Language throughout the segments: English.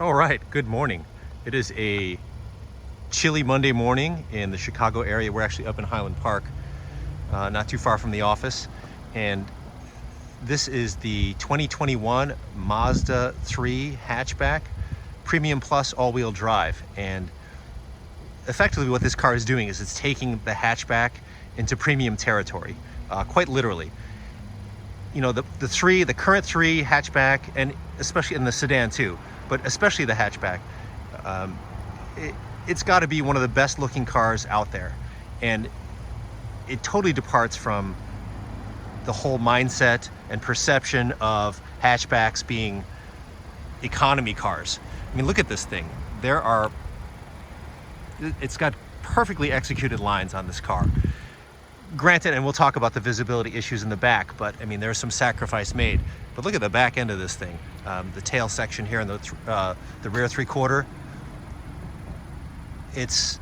All right, good morning. It is a chilly Monday morning in the Chicago area. We're actually up in Highland Park, not too far from the office. And this is the 2021 Mazda 3 Hatchback, Premium Plus all-wheel drive. And effectively what this car is doing is it's taking the hatchback into premium territory, quite literally. You know, the current 3 hatchback, and especially in the sedan too, but especially the hatchback, it's got to be one of the best looking cars out there. And it totally departs from the whole mindset and perception of hatchbacks being economy cars. I mean, look at this thing. It's got perfectly executed lines on this car. Granted, and we'll talk about the visibility issues in the back, but I mean, there's some sacrifice made. But look at the back end of this thing. The tail section here and the rear 3/4. It's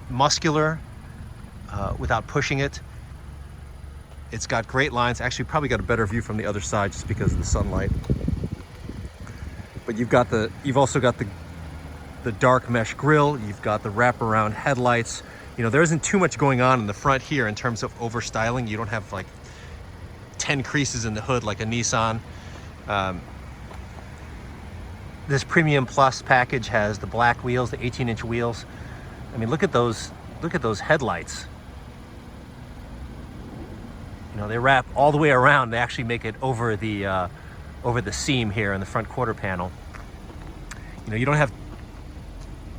muscular without pushing it. It's got great lines. Actually, probably got a better view from the other side just because of the sunlight. But you've also got the dark mesh grille. You've got the wraparound headlights. You know, there isn't too much going on in the front here in terms of over styling. You don't have like 10 creases in the hood like a Nissan. This Premium Plus package has the black wheels, the 18-inch wheels. I mean, look at those headlights. You know, they wrap all the way around. They actually make it over the seam here in the front quarter panel. You know, you don't have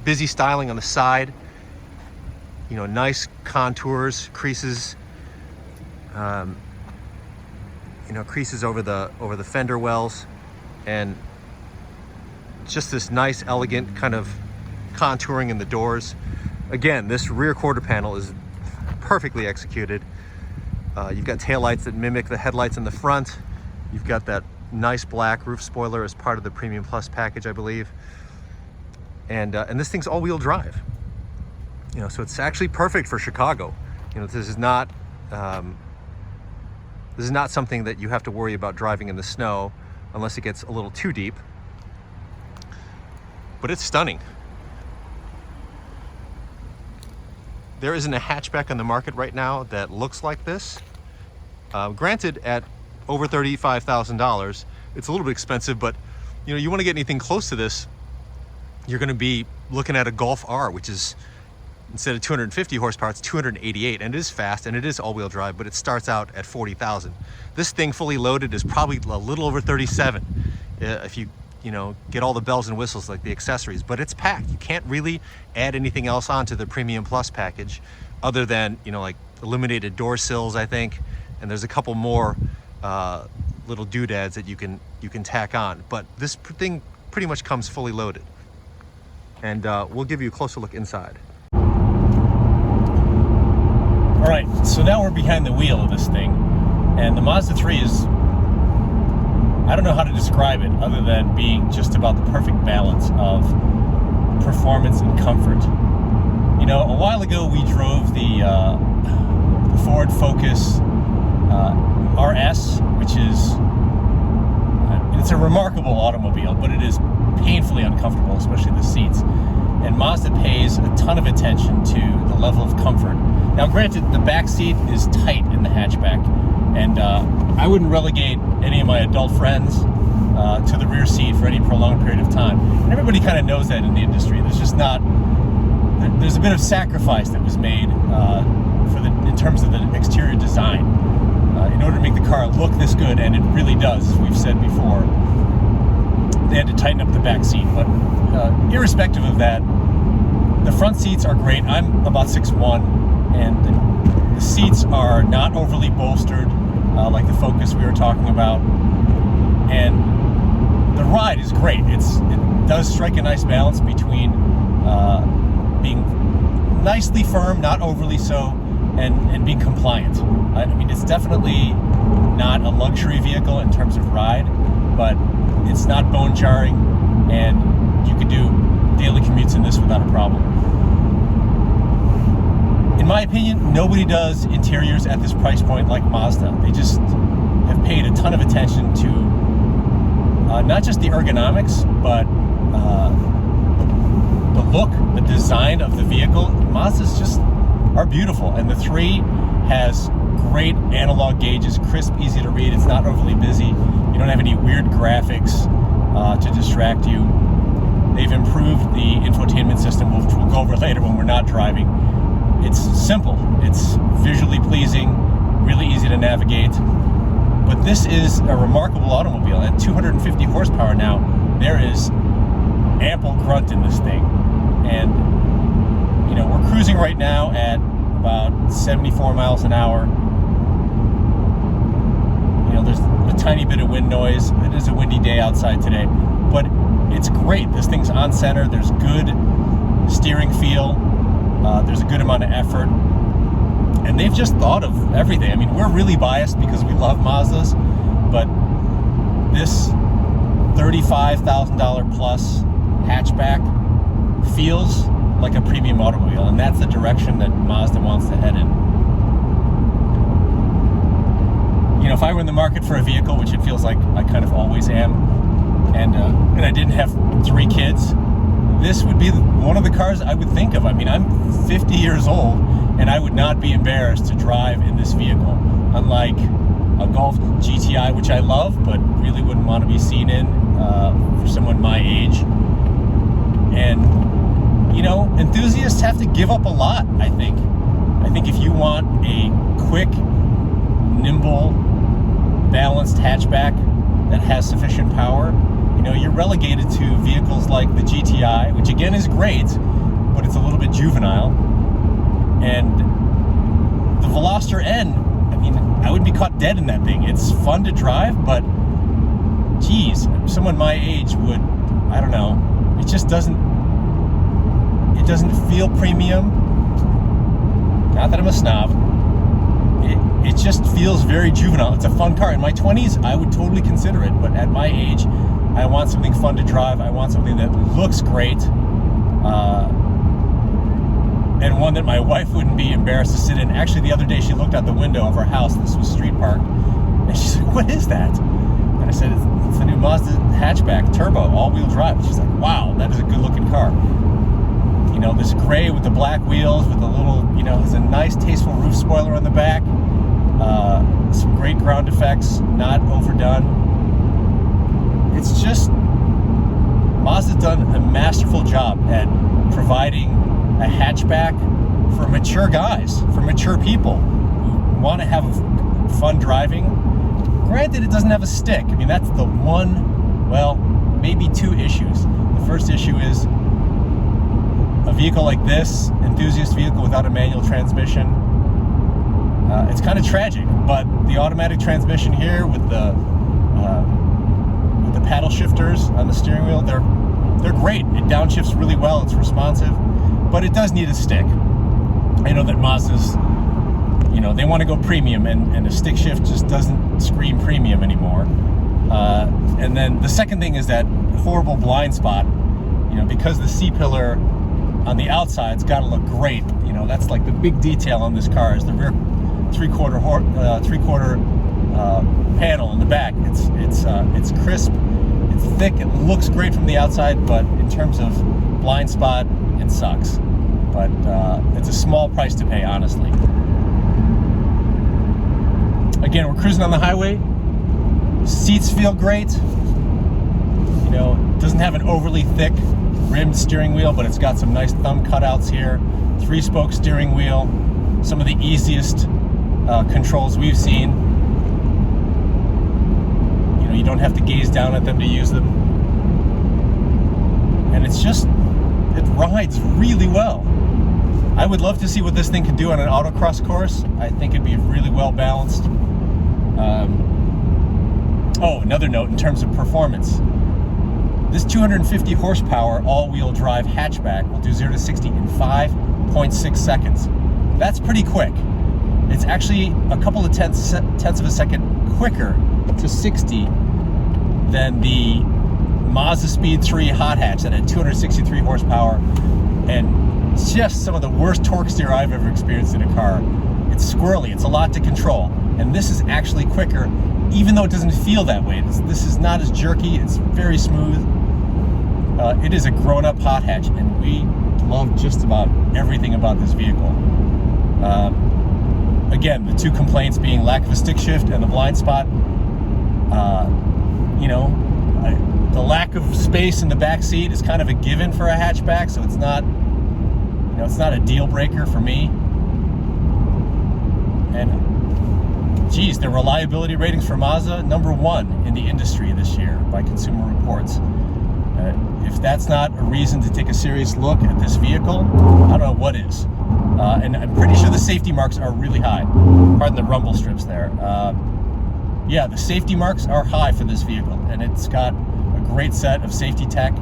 busy styling on the side. You know, nice contours, creases. You know, creases over the fender wells, and just this nice, elegant kind of contouring in the doors. Again, this rear quarter panel is perfectly executed. You've got taillights that mimic the headlights in the front. You've got that nice black roof spoiler as part of the Premium Plus package, I believe. And this thing's all-wheel drive. You know, so it's actually perfect for Chicago. You know, this is not something that you have to worry about driving in the snow unless it gets a little too deep. But it's stunning. There isn't a hatchback on the market right now that looks like this. Granted, at over $35,000, it's a little bit expensive, but you know, you want to get anything close to this, you're going to be looking at a Golf R, which is, instead of 250 horsepower, it's 288, and it is fast and it is all-wheel drive, but it starts out at 40,000. This thing fully loaded is probably a little over 37 if you know, get all the bells and whistles like the accessories, but it's packed. You can't really add anything else onto the Premium Plus package other than, you know, like illuminated door sills, I think, and there's a couple more little doodads that you can tack on, but this thing pretty much comes fully loaded. And we'll give you a closer look inside. All right, so now we're behind the wheel of this thing, and the Mazda 3 is, I don't know how to describe it other than being just about the perfect balance of performance and comfort. You know, a while ago we drove the Ford Focus RS, which is, it's a remarkable automobile, but it is painfully uncomfortable, especially the seats. And Mazda pays a ton of attention to the level of comfort. Now, granted, the back seat is tight in the hatchback, and I wouldn't relegate any of my adult friends to the rear seat for any prolonged period of time. And everybody kind of knows that in the industry. There's a bit of sacrifice that was made in terms of the exterior design in order to make the car look this good, and it really does, as we've said before. They had to tighten up the back seat, but irrespective of that, the front seats are great. I'm about 6'1", and the seats are not overly bolstered like the Focus we were talking about, and the ride is great. It does strike a nice balance between being nicely firm, not overly so, and being compliant. I mean, it's definitely not a luxury vehicle in terms of ride, but it's not bone jarring, and you could do daily commutes in this without a problem. In my opinion, nobody does interiors at this price point like Mazda. They just have paid a ton of attention to not just the ergonomics, but the look, the design of the vehicle, Mazdas just are beautiful. And the 3 has great analog gauges, crisp, easy to read. It's not overly busy. You don't have any weird graphics to distract you. They've improved the infotainment system, which we'll go over later when we're not driving. It's simple. It's visually pleasing, really easy to navigate. But this is a remarkable automobile. At 250 horsepower now, there is ample grunt in this thing. And, you know, we're cruising right now at about 74 miles an hour. You know, there's a tiny bit of wind noise. It is a windy day outside today, but it's great. This thing's on center. There's good steering feel. There's a good amount of effort. And they've just thought of everything. I mean, we're really biased because we love Mazdas, but this $35,000 plus hatchback feels like a premium automobile, and that's the direction that Mazda wants to head in. You know, if I were in the market for a vehicle, which it feels like I kind of always am, and I didn't have 3 kids, this would be one of the cars I would think of. I mean, I'm 50 years old, and I would not be embarrassed to drive in this vehicle. Unlike a Golf GTI, which I love, but really wouldn't want to be seen in for someone my age. And, you know, enthusiasts have to give up a lot, I think. I think if you want a quick, nimble, balanced hatchback that has sufficient power, you know, you're relegated to vehicles like the GTI, which again is great, but it's a little bit juvenile. And the Veloster N, I mean, I would be caught dead in that thing. It's fun to drive, but geez, someone my age would, I don't know, it just doesn't feel premium. Not that I'm a snob. It just feels very juvenile. It's a fun car. In my 20s, I would totally consider it, but at my age, I want something fun to drive. I want something that looks great, and one that my wife wouldn't be embarrassed to sit in. Actually, the other day, she looked out the window of our house. This was street park, and she's like, "What is that?" And I said, "It's the new Mazda hatchback, turbo, all-wheel drive." And she's like, "Wow, that is a good-looking car." You know, this gray with the black wheels, with a little, you know, has a nice, tasteful roof spoiler on the back. Some great ground effects, not overdone. It's just, Mazda's done a masterful job at providing a hatchback for mature guys, for mature people who want to have fun driving. Granted, it doesn't have a stick. I mean, that's the one, well, maybe 2 issues. The first issue is a vehicle like this, enthusiast vehicle without a manual transmission, it's kind of tragic, but the automatic transmission here with the paddle shifters on the steering wheel, they're great. It downshifts really well, it's responsive, but it does need a stick. I know that Mazda's, you know, they want to go premium, and a stick shift just doesn't scream premium anymore. And then the second thing is that horrible blind spot, you know, because the C-pillar on the outside's got to look great. You know, that's like the big detail on this car is the rear three-quarter panel in the back. It's crisp, it's thick, it looks great from the outside, but in terms of blind spot, it sucks. But it's a small price to pay, honestly. Again, we're cruising on the highway. Seats feel great. You know, it doesn't have an overly thick rimmed steering wheel, but it's got some nice thumb cutouts here. 3-spoke steering wheel. Some of the easiest controls we've seen. You know, you don't have to gaze down at them to use them. And it's just, it rides really well. I would love to see what this thing can do on an autocross course. I think it'd be really well balanced. Oh, another note in terms of performance. This 250 horsepower all-wheel drive hatchback will do 0 to 60 in 5.6 seconds. That's pretty quick. It's actually a couple of tenths of a second quicker to 60 than the Mazda Speed 3 hot hatch that had 263 horsepower and just some of the worst torque steer I've ever experienced in a car. It's squirrely, it's a lot to control, and this is actually quicker, even though it doesn't feel that way. This is not as jerky, it's very smooth. It is a grown-up hot hatch, and we love just about everything about this vehicle. Again, the two complaints being lack of a stick shift and the blind spot. The lack of space in the back seat is kind of a given for a hatchback, so it's not, it's not a deal breaker for me. And geez, the reliability ratings for Mazda, #1 in the industry this year by Consumer Reports. If that's not a reason to take a serious look at this vehicle, I don't know what is. And I'm pretty sure the safety marks are really high. Pardon the rumble strips there. Yeah, the safety marks are high for this vehicle, and it's got a great set of safety tech.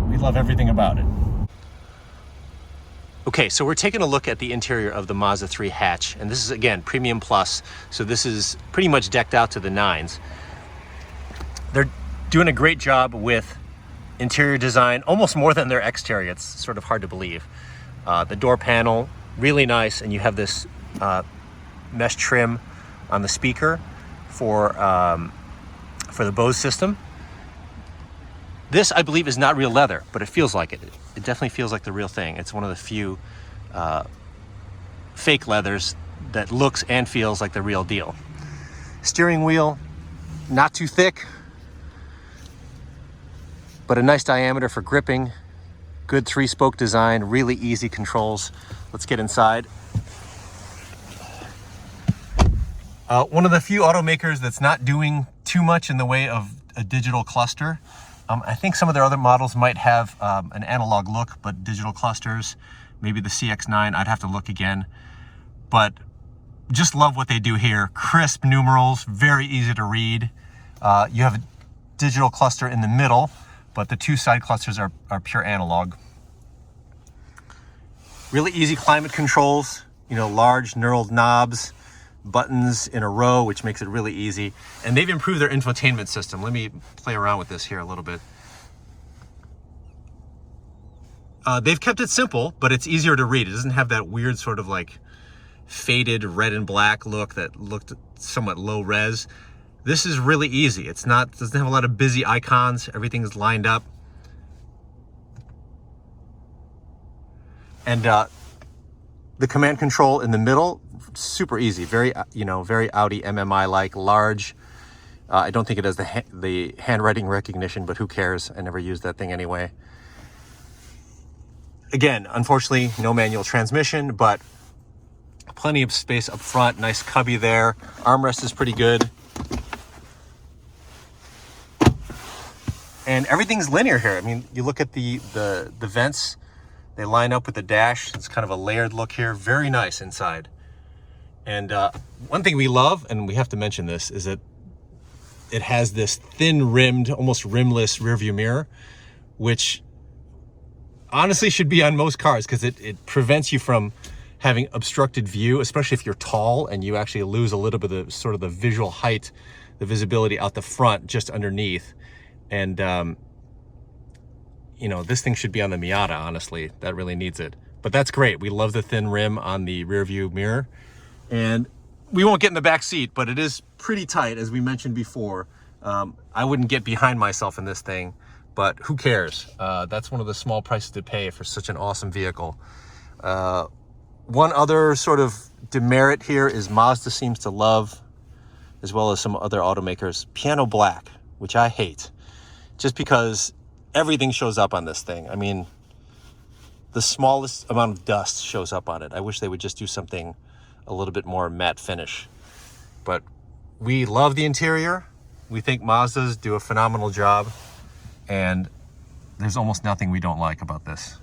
We love everything about it. Okay, so we're taking a look at the interior of the Mazda 3 hatch, and this is, again, Premium Plus, so this is pretty much decked out to the nines. They're doing a great job with interior design, almost more than their exterior. It's sort of hard to believe. The door panel, really nice, and you have this mesh trim on the speaker for the Bose system. This, I believe, is not real leather, but it feels like it. It definitely feels like the real thing. It's one of the few fake leathers that looks and feels like the real deal. Steering wheel, not too thick, but a nice diameter for gripping. Good 3-spoke design, really easy controls. Let's get inside. One of the few automakers that's not doing too much in the way of a digital cluster. I think some of their other models might have an analog look, but digital clusters, maybe the CX-9, I'd have to look again. But just love what they do here. Crisp numerals, very easy to read. You have a digital cluster in the middle, but the two side clusters are pure analog. Really easy climate controls, large knurled knobs, buttons in a row, which makes it really easy. And they've improved their infotainment system. Let me play around with this here a little bit. They've kept it simple, but it's easier to read. It doesn't have that weird sort of like faded red and black look that looked somewhat low res. This is really easy. Doesn't have a lot of busy icons. Everything's lined up. And the command control in the middle, super easy. Very, very Audi MMI-like, large. I don't think it has the handwriting recognition, but who cares? I never used that thing anyway. Again, unfortunately, no manual transmission, but plenty of space up front. Nice cubby there. Armrest is pretty good. And everything's linear here. I mean, you look at the vents, they line up with the dash. It's kind of a layered look here. Very nice inside. And one thing we love, and we have to mention this, is that it has this thin rimmed, almost rimless rear view mirror, which honestly should be on most cars because it prevents you from having obstructed view, especially if you're tall and you actually lose a little bit of the sort of the visual height, the visibility out the front just underneath. And this thing should be on the Miata, honestly. That really needs it. But that's great. We love the thin rim on the rear view mirror. And we won't get in the back seat, but it is pretty tight, as we mentioned before. I wouldn't get behind myself in this thing, but who cares? That's one of the small prices to pay for such an awesome vehicle. One other sort of demerit here is Mazda seems to love, as well as some other automakers, piano black, which I hate, just because everything shows up on this thing. I mean, the smallest amount of dust shows up on it. I wish they would just do something a little bit more matte finish. But we love the interior. We think Mazdas do a phenomenal job, and there's almost nothing we don't like about this.